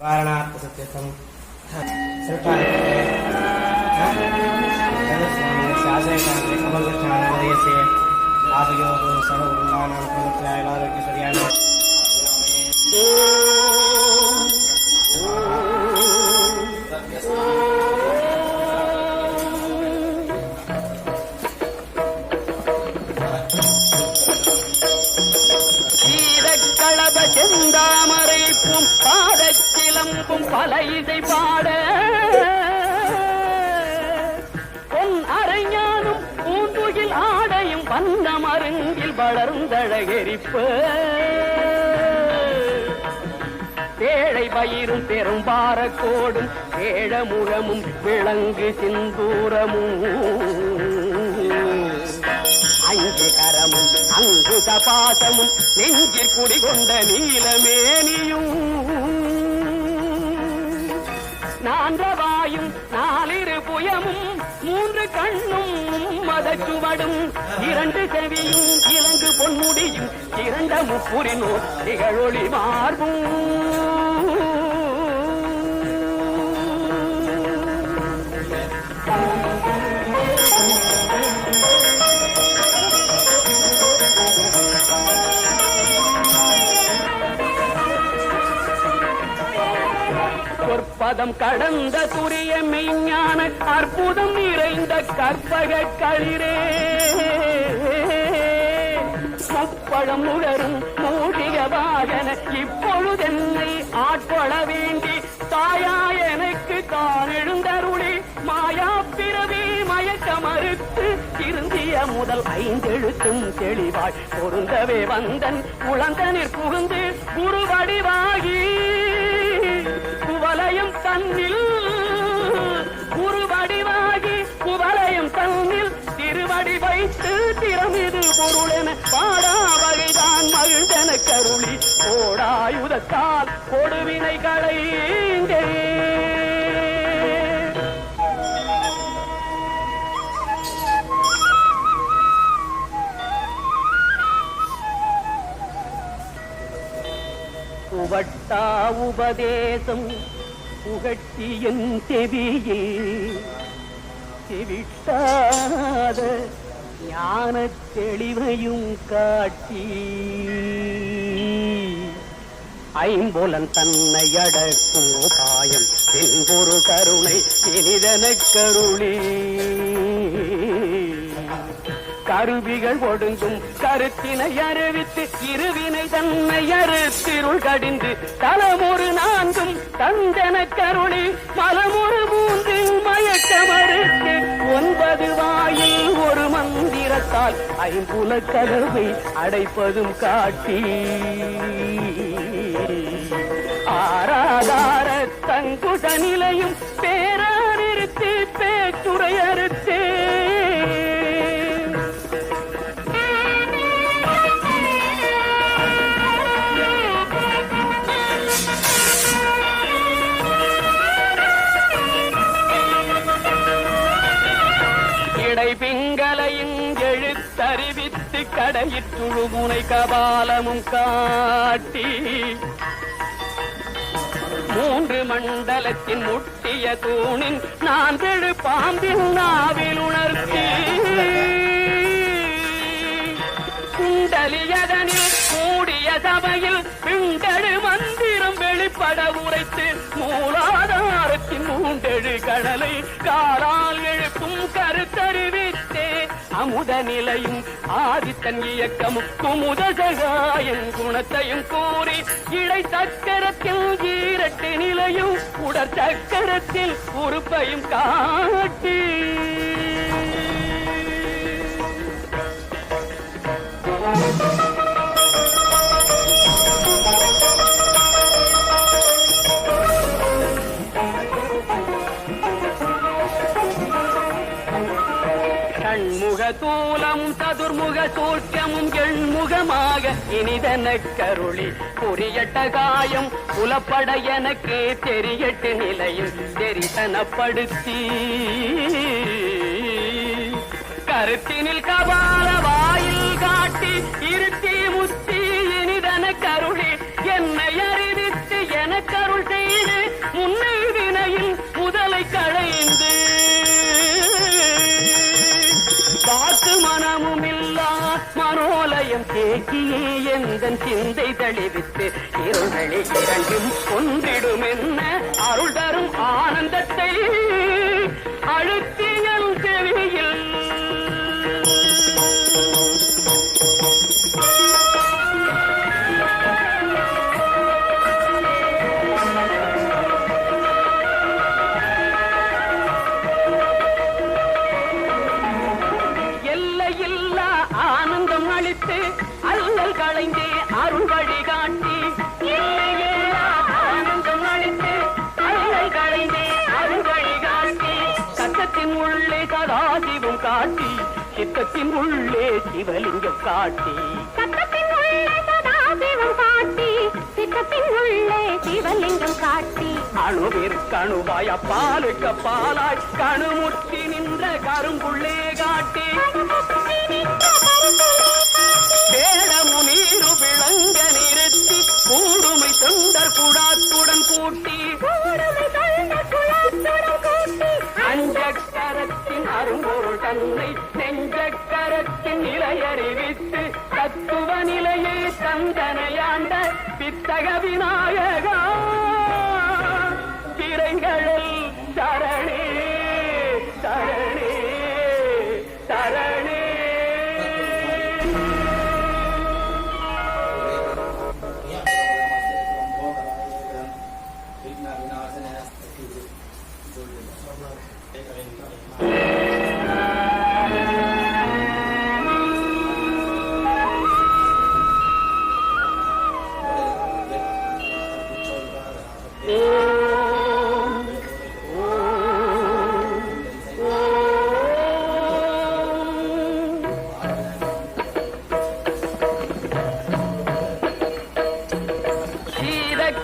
वारणार्थसत्यर्थं शासयकाले कमलवृक्षाणामदयस्य आदयोः सर्ववृन्दानां प्रमुख्याय आरोग्यसर्याणि செந்தாமரைப்பும் பாதச்சிலம்பும் பல இசை பாட பொன் அரைஞானும் பூந்துகில் ஆடையும் வண்ண மருங்கில் வளர்ந்தழகெரிப்ப பேழை பயிரும் பெரும்பாரக்கோடும் பேழமுகமும் விளங்கு சிந்தூரமும் அஞ்சு கரமும் அங்குத பாசமும் நெஞ்சிற் குடிகொண்ட நீலமேனியும் நான்றவாயும் நாலிரு புயமும் மூன்று கண்ணும் மதச்சுவடும் இரண்டு செவியும் இலங்கு பொன்முடியும் இரண்ட முப்புரினோ திகழொளி மார்பும் பதம் கடந்த துரிய மெய்ஞான அற்புதம் நிறைந்த கற்பக களிரே முப்பழம் உணரும் மூடிக வாகன இப்பொழுதென்னை ஆட்கொள்ள வேண்டி தாயா எனக்கு தான் எழுந்தருளி மாயா பிறவி மயக்க மறுத்து திருந்திய முதல் ஐந்தெழுத்தும் தெளிவாய் பொருந்தவே வந்தன் உழந்தனிற் புகுந்து குருவடிவாகி குவலயம் தன்னில் குருவடிவாகி குவலயம் தன்னில் திருவடி வைத்து திறமிது பொருளென பாடா வகைதான் மகிழ்ந்தன கருளி கோடாயுதத்தால் கொடுவினை களைந்தே உவட்டா உபதேசம் புகட்டியன் செவியில் செவிட்டாத ஞான தெளிவையும் காட்டி ஐம்புலன் தன்னை அடக்கும் உபாயம் என்பொரு கருணை இனிதன கருளி கருவிகள் ஒடுங்கும் கருத்தினை அறிவித்து இருவினை தன்னை அறுத்திருள் கடிந்து தலமொரு நான்கும் தந்தன கருணி மலமொரு மூன்றில் மயக்க மறுத்து 9 வாயில் ஒரு மந்திரத்தால் ஐம்புல கதவை அடைப்பதும் காட்டி ஆராதார தங்குட நிலையும் பேரா நிறுத்தி பேச்சுரை அறுத்தே பிங்களையும் எழுத்தறிவித்து கடையிற்றுழுமுனை கபாலமும் காட்டி 3 மண்டலத்தின் முட்டிய தூணின் நான் பெழு பாம்பின் நாவில் உணர்த்தி குண்டலியதனில் கூடிய சபையில் பிண்டழு மந்திரம் வெளிப்பட உரைத்து மூலாதாரத்தின் 3 கடலை காலால் எழுப்பும் கருத்தறிவித்தே அமுத நிலையும் ஆதித்தன் இயக்கமும் குமுத சகாயன் குணத்தையும் கூறி இடை சக்கரத்தில் 8 நிலையும் உடற் சக்கரத்தில் உறுப்பையும் காட்டி ஷண்முக தூலம் சதுர்முக சூட்சமும் எண்முகமாக இனிதன கருளி புரியட்ட காயம் புலப்பட எனக்கு தெரியட்டு நிலையில் தெரிசனப்படுத்தி கருத்தினில் கபால வாயில் காட்டி இருத்தி முத்தி இனிதன கருளி என்னை அறிவித்து எனக்கருள் செய்து எந்தன் சிந்தை தளிவித்து இருளி இரண்டும் ஒன்றிடும் என்ன அருள் தரும் ஆனந்தத்தை அழுத்தியல் செவியில் எல்லையில்லா ஆனந்தம் அளித்து அல்லல் களைந்தே அருள் வழிகாட்டி எல்லையில்லா ஆனந்தம் அளித்து அல்லல் களைந்தே அருள் வழிகாட்டி கத்தத்தின் உள்ளே சதாசிவம் காட்டி சித்தத்தின் உள்ளே சிவலிங்கம் காட்டி சத்தத்தின் உள்ளே சதாசிவம் காட்டி சித்தத்தின் உள்ளே சிவலிங்கம் காட்டி அணுவிற்கணுவாய் அப்பாலுக்கு பாலாய் கணுமுற்றி நின்ற கரும்புள்ளே காட்டி வேடமு நீரு விளங்க நிறுத்தி கூடுமை தொண்டர் குடாத்துடன் கூட்டி அஞ்சக்கரத்தின் அரும்பொருள் தன்னை நெஞ்சக்கரத்தின் நிலையறிவித்து தத்துவ நிலையை தந்தனையாண்ட பித்தக விநாயகா திரைகளில் சரணே சரணே சரணே.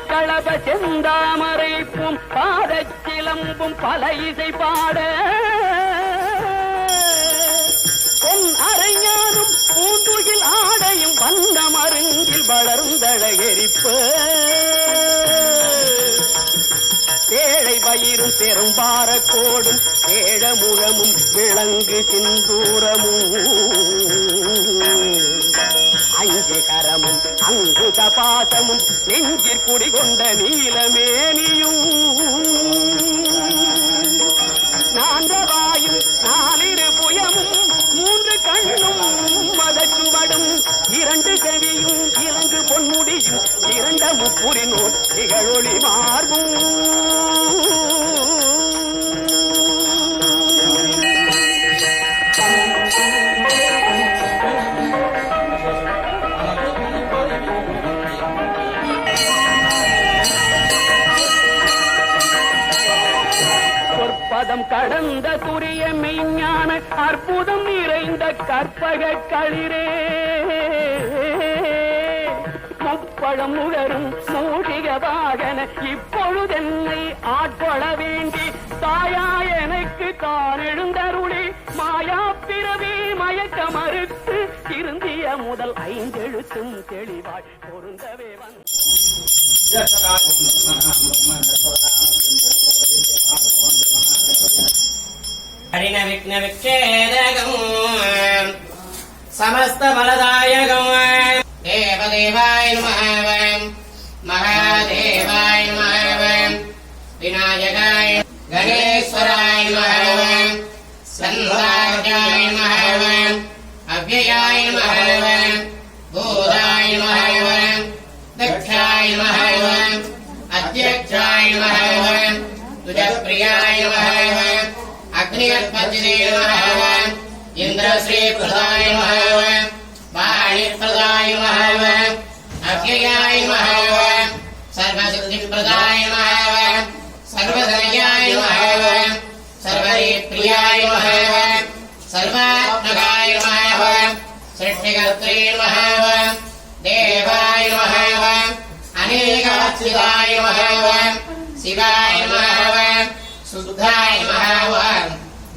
களப செந்தாமரைப்பும் பாதச்சிலம்பும் பல இசை பாட பொன் அரைஞானும் பூந்துகில் ஆடையும் வந்த மருங்கில் வளர்ந்தழகெரிப்ப ஏழை பயிரும் பெரும்பார கோடும் ஏழமுகமும் விளங்கு சிந்தூரமும் அஞ்சு கரமும் அங்குத பாசமும் நெஞ்சிற் குடிகொண்ட நீலமேனியும் நான்கவாயும் நாலிரு புயமும் மூன்று கண்ணும் மதச்சுவடும் இரண்டு செவியும் இறங்கு பொன்முடியும் இரண்ட முப்புரினோர் திகழொளி மார்பும் பதம் கடந்த துரிய மெய்ஞான அற்புதம் நிறைந்த கற்பக களிரே முப்பழம் முகரும் மூஷிக வாகன இப்பொழுதென்னை ஆட்கொள்ள வேண்டி தாயா எனக்கு தான் எழுந்தருளி மாயா பிறவி மயக்க மறுத்து திருந்திய முதல் ஐந்தெழுத்தும் தெளிவாய் பொருந்தவே हरिण विघ्न विक्षेदकम् समस्त बलदायकम् देवदेवाय नमः महादेवाय नमः विनायकाय गणेश्वराय नमः संहाराय नमः अव्ययाय नमः भूताय नमः दक्षाय नमः अध्यक्षाय नमः तुजप्रियाय नमः अग्निगणपतये नमः इन्द्रश्रीप्रदाय नमः वाणीप्रदाय नमः अव्ययाय नमः सर्वसिद्धिप्रदाय नमः सर्वधनयाय नमः सर्वप्रियाय नमः सर्वात्मकाय नमः सृष्टिकर्त्रे नमः देवाय नमः अनेकवत्सिदाय नमः शिवाय नमः शुद्धाय नमः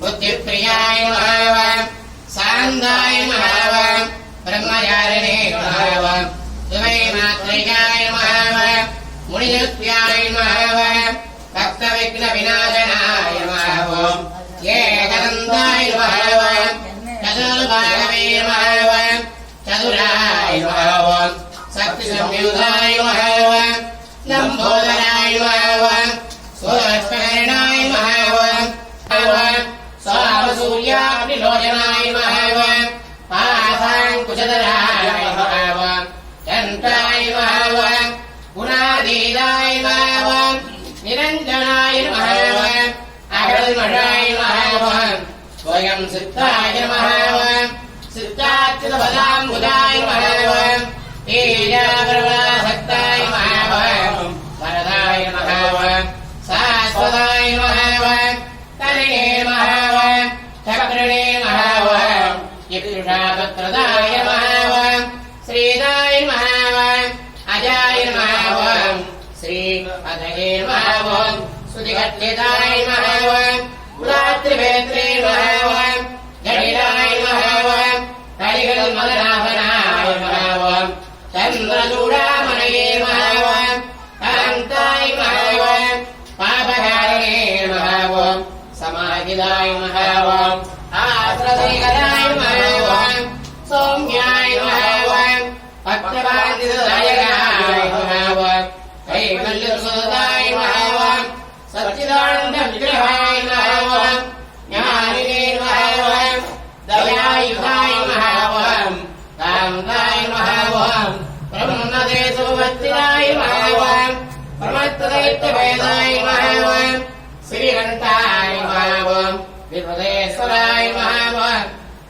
बुद्धिप्रियाय नमः शान्ताय नमः ब्रह्मचारिणे नमः तुमै मात्रिकाय नमः मुनिरुत्याय नमः भक्तविघ्नविनाशनाय नमः एकदन्ताय नमः चतुर्भागवे नमः चतुराय नमः வியுதாய நமஹ லம்போதராய நமஹ சோஷ்டகரணாய நமஹ சாமசூர்யாபிலோச்சனாய நமஹ பாசாங்குஜதராய நமஹ சந்தாய நமஹ குணாதீதாய நமஹ நிரஞ்சனாய நமஹ அகல்மழாய நமஹ ஸ்வயம் சித்தாய நமஹ சித்தாச்சுதபதாம்புஜாய நமஹ ஏஜாபரவராசக்தாய நமஹ வரதாய நமஹ சாஸ்வதாய நமஹ தரிணே நமஹ சகபிரணே நமஹ யக்ஷாபத்ரதாய நமஹ ஸ்ரீதாய நமஹ அஜாய நமஹ ஸ்ரீ பதயே நமஹ சுதிகட்லிதாய நமஹ உலாத்ரிவேத்ரே நமஹ ஜடிலாய நமஹ கலிகள் மதனாபனாய நமஹ சந்திரசூடாமணயே நமஹ காந்தாய நமஹ பாபகாரணே நமஹ சமாகிதாய நமஹ ஆஸ்ரதேகராய நமஹ சௌம்யாய நமஹ பக்தவாந்திதாயகாய நமஹ கைவல்யசுதாய நமஹ சச்சிதானந்த விக்கிரகாய நமஹ ஞானினே நமஹ தயாயுதாய நமஹ காந்தாய நமஹ பிரம்மதேசவத்திராய நமஹ பிரமத்ததைத்யவேதாய நமஹ ஸ்ரீகண்டாய நமஹ விபதேஸ்வராய நமஹ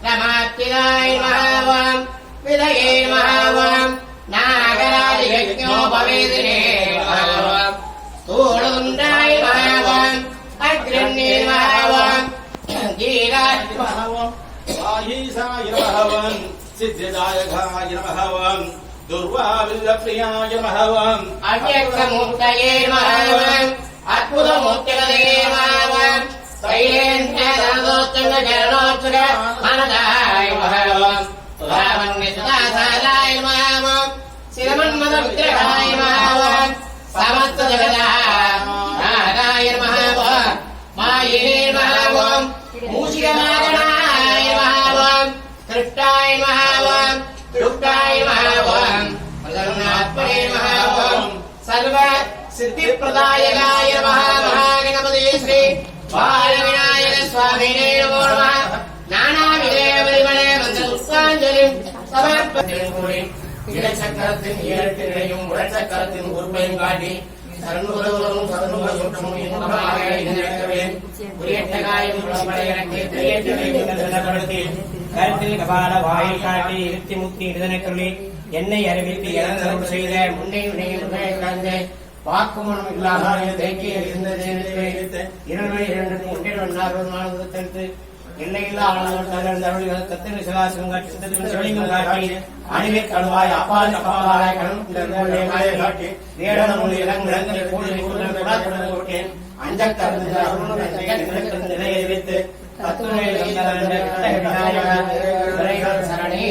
ரமாத்திராய நமஹ விதயே நமஹ நாகராஜயஜ்ஞோபவேதினே நமஹ ஸ்தூலதுண்டாய நமஹ அக்ரண்யே நமஹ கீராய நமஹ ஆயீசாய நமஹ சித்திதாயகாய நமஹ துர்வாவில்யப்ரியாய நமஹ அவ்யக்தமூர்த்தயே நமஹ அத்புதமூர்த்திகதே நமஹ தைலேந்திரதோச்சங்கரணோச்சுக மனதாய நமஹ ராவண்யசுதாசாராய நமஹ சிரமன்மத விக்கிரகாய நமஹ சமஸ்த ஜகதாய நமஹ மாயினே நமஹ மூஷிகமாகணாய நமஹ திருஷ்டாய நமஹ ருக்தாய நமஹ பிரதன்னாத்மனே நமஹ சர்வ சித்திப்பிரதாயகாய நமஹ மகாகணபதி ஸ்ரீ பாலவிநாயக சுவாமினே நமோ நமः நானாவிதே பரிமளே மந்திர புஷ்பாஞ்சலி சமர்ப்பணி இடச்சக்கரத்தின் ஏழு உடச்சக்கரத்தின் உறுப்பையும் காட்டி சரணுவரும் சரணுவரும் இன்பமாக இணைக்கவே உரியட்டகாயும் புலப்படை எனக்கு தெரியப்படுத்தி கருத்தில் கபால வாயில் காட்டி இருத்தி முக்தி இதனை சொல்லி என்னை அறிவித்து இறந்தருள் செய்த முன்னை கலந்து வாக்குமனம் இல்லாத தேக்கிய இருந்தது இரண்டு ஒன்றில் நான்கு எல்லையில்லா தத்தின் சிவாசிவம் காட்டி சித்தத்தின் சிவலிங்கம் காட்டி அணிவை கழுவாய் அப்பால் அப்பாவாய் காட்டி வேடனமுள் இளங்கிழங்களை கூட்டேன் அஞ்சக்கருந்து நிலையை வைத்து சரணே